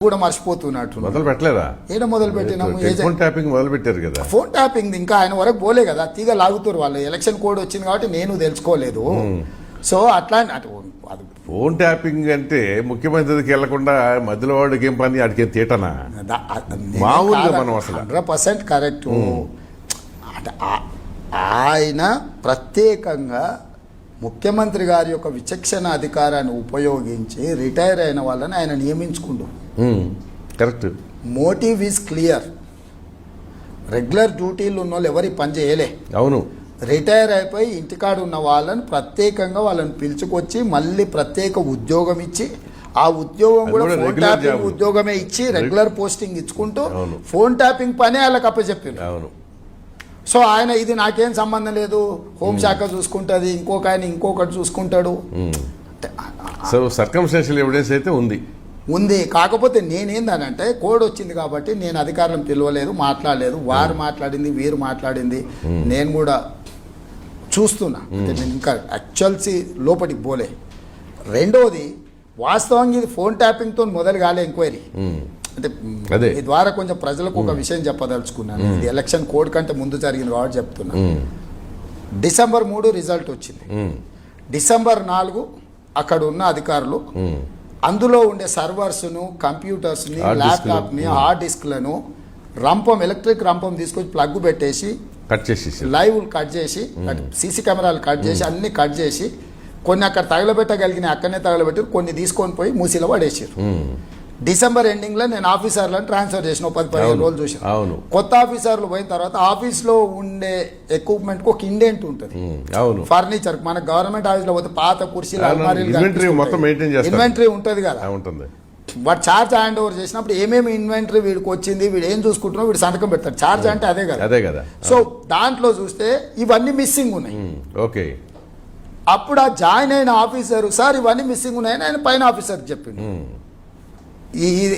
కూడా మర్చిపోతున్నట్టు మొదలు పెట్టలేదా? ఏడ మొదలు పెట్టినాము? ఫోన్ ట్యాపింగ్ మొదలు పెట్టారు కదా. ఫోన్ ట్యాపింగ్ ఇంకా ఆయన వరకు పోలే కదా, తీగ లాగుతారు వాళ్ళు. ఎలక్షన్ కోడ్ వచ్చింది కాబట్టి నేను తెలుసుకోలేదు. సో అట్లా ఫోన్ ట్యాపింగ్ అంటే ముఖ్యమంత్రికి వెళ్లకుండా మధ్యలో వాడికి ఏం పని, ఆడికి ఏం తీటనా? మామూలుగా మనం అసలు 100% కరెక్ట్. ఆయన ప్రత్యేకంగా ముఖ్యమంత్రి గారి యొక్క విచక్షణ అధికారాన్ని ఉపయోగించి రిటైర్ అయిన వాళ్ళని ఆయన నియమించుకుండు. Correct. Motive is clear. Regular డ్యూటీలు ఉన్న వాళ్ళు ఎవరి పని చేయలే. అవును. రిటైర్ అయిపోయి ఇంటికాడ ఉన్న వాళ్ళని ప్రత్యేకంగా వాళ్ళని పిలుచుకొచ్చి మళ్ళీ ప్రత్యేక ఉద్యోగం ఇచ్చి, ఆ ఉద్యోగం కూడా ఫోన్ ట్యాపింగ్ ఉద్యోగమే ఇచ్చి రెగ్యులర్ పోస్టింగ్ ఇచ్చుకుంటూ ఫోన్ ట్యాపింగ్ పనే వాళ్ళకి అప్పచెప్పారు. అవును. సో ఆయన ఇది నాకేం సంబంధం లేదు, హోంశాఖ చూసుకుంటుంది, ఇంకొక ఆయన ఇంకొకటి చూసుకుంటాడు. సో సర్కమ్స్టాన్షియల్ ఎవిడెన్స్ అయితే ఉంది. కాకపోతే నేనేందనంటే కోడ్ వచ్చింది కాబట్టి నేను అధికారులను పిలవలేదు, మాట్లాడలేదు. వారు మాట్లాడింది, వీరు మాట్లాడింది నేను కూడా చూస్తున్నా. అంటే నేను ఇంకా యాక్చువల్సీ లోపలికి పోలే. రెండోది, వాస్తవంగా ఇది ఫోన్ ట్యాపింగ్తో మొదలు కాలే ఎంక్వైరీ. అంటే ఈ ద్వారా కొంచెం ప్రజలకు ఒక విషయం చెప్పదలుచుకున్నాను. ఇది ఎలక్షన్ కోడ్ కంటే ముందు జరిగింది కాబట్టి చెప్తున్నా. December 3 రిజల్ట్ వచ్చింది. December 4 అక్కడ ఉన్న అధికారులు అందులో ఉండే సర్వర్స్ను, కంప్యూటర్స్ని, ల్యాప్టాప్ని, హార్డ్ డిస్క్లను ఎలక్ట్రిక్ రంపం తీసుకొచ్చి ప్లగ్ పెట్టేసి లైవ్ కట్ చేసి, సీసీ కెమెరాలు కట్ చేసి, అన్ని కట్ చేసి, కొన్ని అక్కడ తగలబెట్టగలిగిన అక్కడనే తగలబెట్టి కొన్ని తీసుకొని పోయి మూసీలో పడేసారు. డిసెంబర్ ఎండింగ్ లో నేను ఆఫీసర్లను ట్రాన్స్ఫర్ చేసిన 10-15 రోజులు చూసాను. కొత్త ఆఫీసర్లు పోయిన తర్వాత ఆఫీస్ లో ఉండే ఎక్విప్మెంట్ కు ఒక ఇండెంట్ ఉంటుంది. ఫర్నిచర్ మన గవర్నమెంట్ ఆఫీస్ లో పోతే పాత కుర్చీలు, ఇన్వెంటరీ ఉంటది కదా. వాడు చార్జ్ హ్యాండ్ ఓవర్ చేసినప్పుడు ఏమేమి ఇన్వెంటరీ వీడికి వచ్చింది, వీడు ఏం చూసుకుంటున్నావు, వీడు సంతకం పెడతాడు. చార్జ్ అంటే అదే కదా. సో దాంట్లో చూస్తే ఇవన్నీ మిస్సింగ్ ఉన్నాయి. అప్పుడు ఆ జాయిన్ అయిన ఆఫీసర్ సార్ ఇవన్నీ మిస్సింగ్ ఉన్నాయని ఆయన పైన ఆఫీసర్ చెప్పిండు.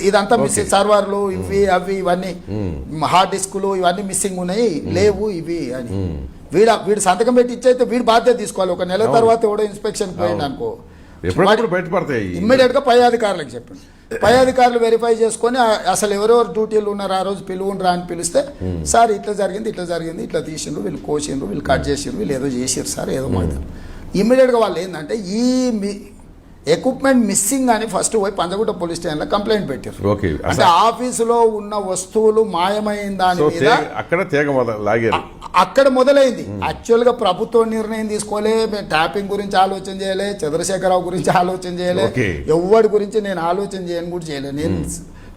ఇదంతా మిస్సింగ్, సర్వర్లు ఇవి అవి ఇవన్నీ, హార్డ్ డిస్కులు ఇవన్నీ మిస్సింగ్ ఉన్నాయి, లేవు ఇవి అని వీడు సంతకం పెట్టి ఇచ్చైతే వీడు బాధ్యత తీసుకోవాలి. ఒక నెల తర్వాత ఎవడో ఇన్స్పెక్షన్ పోయింది అనుకో, ఇమ్మీడియట్ గా పై అధికారులకు చెప్పండి. పై అధికారులు వెరిఫై చేసుకొని అసలు ఎవరెవరు డ్యూటీలు ఉన్నారు ఆ రోజు పిలువుండ్రా అని పిలిస్తే, సార్ ఇట్లా జరిగింది, ఇట్లా తీసిండ్రు, వీళ్ళు కోసిండ్రు, వీళ్ళు కట్ చేసిండ్రు, వీళ్ళు ఏదో చేసారు సార్, ఏదో మాట్లాడు. ఇమ్మీడియట్ గా వాళ్ళు ఏంటంటే ఈ ఎక్విప్మెంట్ మిస్సింగ్ అని ఫస్ట్ పోయి పంజగుట్ట పోలీస్ స్టేషన్ లో కంప్లైంట్ పెట్టారు. అంటే ఆఫీసులో ఉన్న వస్తువులు మాయమైన దాని మీద అక్కడ మొదలైంది. యాక్చువల్ గా ప్రభుత్వం నిర్ణయం తీసుకోలే, ట్యాపింగ్ గురించి ఆలోచన చేయలే, చంద్రశేఖరరావు గురించి ఆలోచన చేయలే, ఎవరి గురించి నేను ఆలోచన చేయని కూడా చేయలే.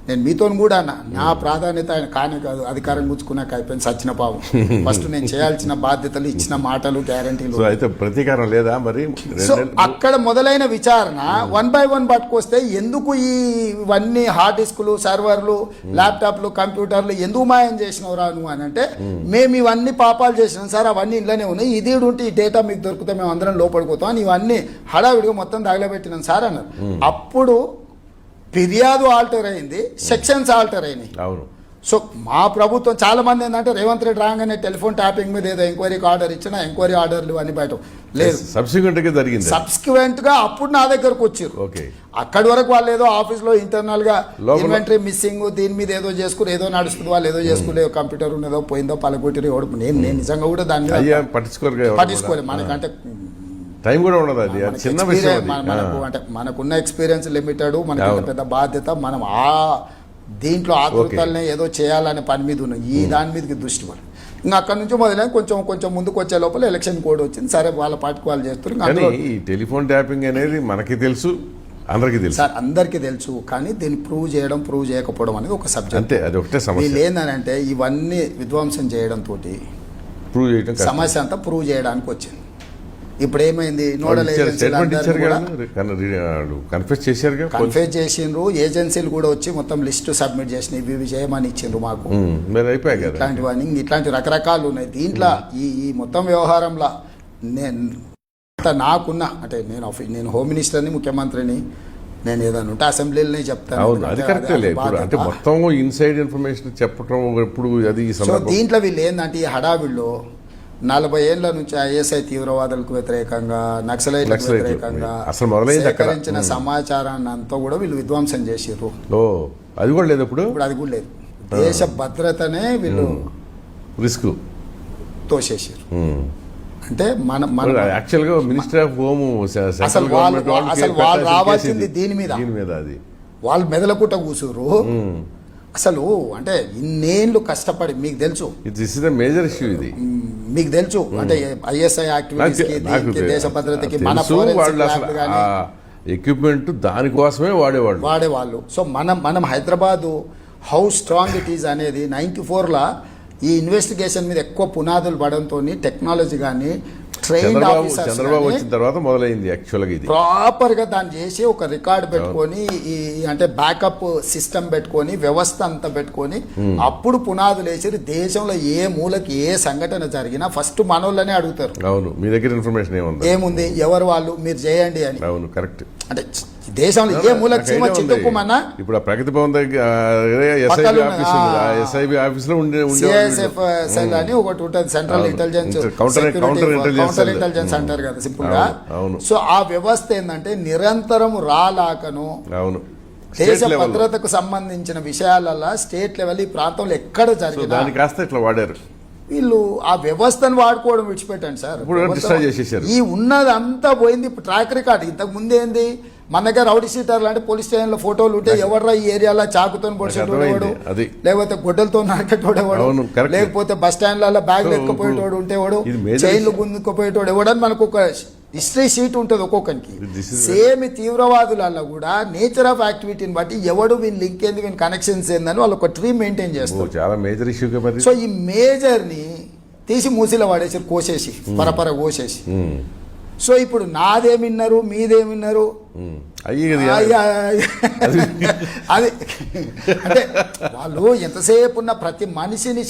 నేను మీతో కూడా అన్నా, నా ప్రాధాన్యత ఆయన కానీ కాదు, అధికారం గుచ్చుకున్నాక అయిపోయింది సచ్చిన పావు. ఫస్ట్ నేను చేయాల్సిన బాధ్యతలు, ఇచ్చిన మాటలు, గ్యారంటీలు. ప్రతీకారం లేదా మరి? సో అక్కడ మొదలైన విచారణ 1 by 1 పట్టుకొస్తే ఎందుకు ఇవన్నీ హార్డ్ డిస్కులు, సర్వర్లు, ల్యాప్టాప్లు, కంప్యూటర్లు ఎందుకు మాయం చేసినవరా నువ్వు అని అంటే, మేము ఇవన్నీ పాపాలు చేసినాం సార్, అవన్నీ ఇంట్లోనే ఉన్నాయి, ఇది ఉంటే ఈ డేటా మీకు దొరికితే మేము అందరం లోపడిపోతాం అని ఇవన్నీ హడావిడిగా మొత్తం తగలబెట్టినాం సార్ అన్నారు. అప్పుడు ఫిర్యాదు ఆల్టర్ అయింది, సెక్షన్స్ ఆల్టర్ అయినాయి. సో మా ప్రభుత్వం చాలా మంది ఏంటంటే రేవంత్ రెడ్డి రాగానే టెలిఫోన్ ట్యాపింగ్ మీద ఏదో ఎంక్వైరీకి ఆర్డర్ ఇచ్చినా ఎంక్వైరీ ఆర్డర్లు అని బయట లేదు. సబ్సిక్వెంట్ గా అప్పుడు నా దగ్గరకు వచ్చారు. అక్కడి వరకు వాళ్ళు ఏదో ఆఫీస్ లో ఇంటర్నల్ గా ఇన్వెంటరీ మిస్సింగ్ దీని మీద ఏదో చేసుకుని ఏదో నడుస్తుంది, వాళ్ళు ఏదో చేసుకునే కంప్యూటర్ ఉన్నదో పోయిందో పలగొట్టి నేను నిజంగా కూడా దాన్ని పట్టించుకోలేదు. మనకంటే టైం కూడా ఉండదు, అది చిన్న విషయం. అంటే మనకున్న ఎక్స్పీరియన్స్ లిమిటెడ్, మనకి పెద్ద బాధ్యత, మనం ఆ దీంట్లో ఆకృతాలనే ఏదో చేయాలనే పని మీద ఉన్నాం, ఈ దాని మీదకి దృష్టి పడి ఇంకా అక్కడ నుంచి మొదలై కొంచెం ముందుకు వచ్చే లోపల ఎలక్షన్ కోడ్ వచ్చింది. సరే వాళ్ళ పార్టీకి వాళ్ళు చేస్తారు. ఈ టెలిఫోన్ ట్యాపింగ్ అనేది మనకి తెలుసు, అందరికీ తెలుసు సార్, అందరికీ తెలుసు. కానీ దీన్ని ప్రూవ్ చేయకపోవడం అనేది ఒక సబ్జెక్ట్. అంతే, అది ఒకటే సమస్య. వీళ్ళు ఏంటంటే ఇవన్నీ విధ్వంసం చేయడం తోటి సమస్య అంతా ప్రూవ్ చేయడానికి వచ్చింది. ఇప్పుడు ఏమైంది, నోడల్ కన్ఫెస్ చేసిండ్రు, ఏజెన్సీలు కూడా వచ్చి మొత్తం లిస్ట్ సబ్మిట్ చేసిన ఇవి చేయమని ఇచ్చిండ్రు మాకు. ఇట్లాంటివన్నీ ఇట్లాంటి రకరకాలు ఉన్నాయి దీంట్లో. ఈ మొత్తం వ్యవహారంలో నాకున్న అంటే నేను హోమ్ మినిస్టర్ని, ముఖ్యమంత్రిని, నేను ఏదైనా ఉంటే అసెంబ్లీలోనే చెప్తాను. మొత్తం ఇన్సైడ్ ఇన్ఫర్మేషన్ చెప్పడం ఎప్పుడు అది. దీంట్లో వీళ్ళు ఏంటంటే ఈ హడావిడిలో 40 ఏళ్ల నుంచి ఐఎస్ఐ తీవ్రవాదులకు వ్యతిరేకంగా, నక్సలైట్లకు వ్యతిరేకంగా సేకరించిన సమాచారాన్ని అంతా కూడా వీళ్ళు విధ్వంసం చేసిర్రు. అది కూడా లేదు ఇప్పుడు ఇప్పుడు అది కూడా లేదు. దేశ భద్రతనే వీళ్ళు రిస్క్. తోసేసారు. అంటే మన యాక్చువల్ గా మినిస్టర్ ఆఫ్ హోమ్ అసలు వాళ్ళు రావాల్సింది దీని మీద అది వాళ్ళు మెదలకుట కూసురు. అసలు అంటే ఇన్నేళ్ళు కష్టపడి మీకు తెలుసు, this is the major issue ఇది. మీకు తెలుసు అంటే ఐఎస్ఐ యాక్టివిటీస్ కి దీనికి దేశ భద్రతకి మన ఎక్విప్మెంట్ దానికోసమే వాడేవాళ్ళు. సో మనం Hyderabad how strong it is అనేది 94లా ఈ ఇన్వెస్టిగేషన్ మీద ఎక్కువ పునాదులు పడంతో టెక్నాలజీ కానీ ట్రైన్డ్ ఆఫీసర్స్ చంద్రబాబు వచ్చిన తర్వాత మొదలైంది యాక్చువల్గా ఇది. ప్రాపర్ గా దాన్ని చేసి ఒక రికార్డ్ పెట్టుకొని ఈ అంటే బ్యాకప్ సిస్టమ్ పెట్టుకొని వ్యవస్థ అంతా పెట్టుకొని అప్పుడు పునాదులు వేసి దేశంలో ఏ మూలకి ఏ సంఘటన జరిగినా ఫస్ట్ మనోళ్ళనే అడుగుతారు. అవును, మీ దగ్గర ఇన్ఫర్మేషన్ ఏముంది ఎవరు వాళ్ళు మీరు చేయండి అని. అవును, కరెక్ట్. అంటే దేశంలో ఏ మూలకి చీమ చిక్కుమన్నా ఇప్పుడు ఆ ప్రగతి భవన్ దగ్గర ఎస్ఐబి ఆఫీస్ లో సిఐఎస్ఎఫ్ సెల్ అని ఒకటి ఉంటుంది, సెంట్రల్ ఇంటెలిజెన్స్ కౌంటర్ ఇంటెలిజెన్స్ అంటారు కదా సింపుల్ గా. సో ఆ వ్యవస్థ ఏంటంటే నిరంతరం రాలాకను దేశ భద్రతకు సంబంధించిన విషయాలలో స్టేట్ లెవెల్ ఈ ప్రాంతంలో ఎక్కడ జరిగింది దాని కాస్త ఇట్లా వాడారు వీళ్ళు. ఆ వ్యవస్థను వాడుకోవడం విడిచిపెట్టండి సార్. ఈ ఉన్నదంతా పోయింది. ఇప్పుడు ట్రాక్ రికార్డ్ ఇంతకు ముందు ఏంది, మన దగ్గర రౌడీ షీటర్లు అంటే పోలీస్ స్టేషన్ లో ఫోటోలు ఉంటే ఎవర్రా ఈ ఏరియాలో చాకుతో పొడిచేటోడేవాడు, లేకపోతే గొడ్డలతో నరికేటోడేవాడు, లేకపోతే బస్ స్టాండ్లలో బ్యాగ్లు ఎత్తుకుపోయేటోడు ఉంటేవాడు, చైన్లు గుందుకుపోయేటోడు ఎవడని మనకు ఒక హిస్టరీ షీట్ ఉంటుంది ఒక్కొక్కరికి. సేమ్ తీవ్రవాదులలో కూడా నేచర్ ఆఫ్ యాక్టివిటీని బట్టి ఎవడు వీని లింక్ ఏంది వీని కనెక్షన్స్ ఏందని వాళ్ళు ఒక ట్రీ మెయింటైన్ చేస్తారు. చాలా మేజర్ ఇష్యూ. సో ఈ మేజర్ ని తీసి మూసిలో పడేసి కోసేసి పరపర కోసేసి. సో ఇప్పుడు నాదేమిన్నారు మీదేమిన్నారు అది అంటే వాళ్ళు ఎంతసేపు ఉన్న ప్రతి మనిషిని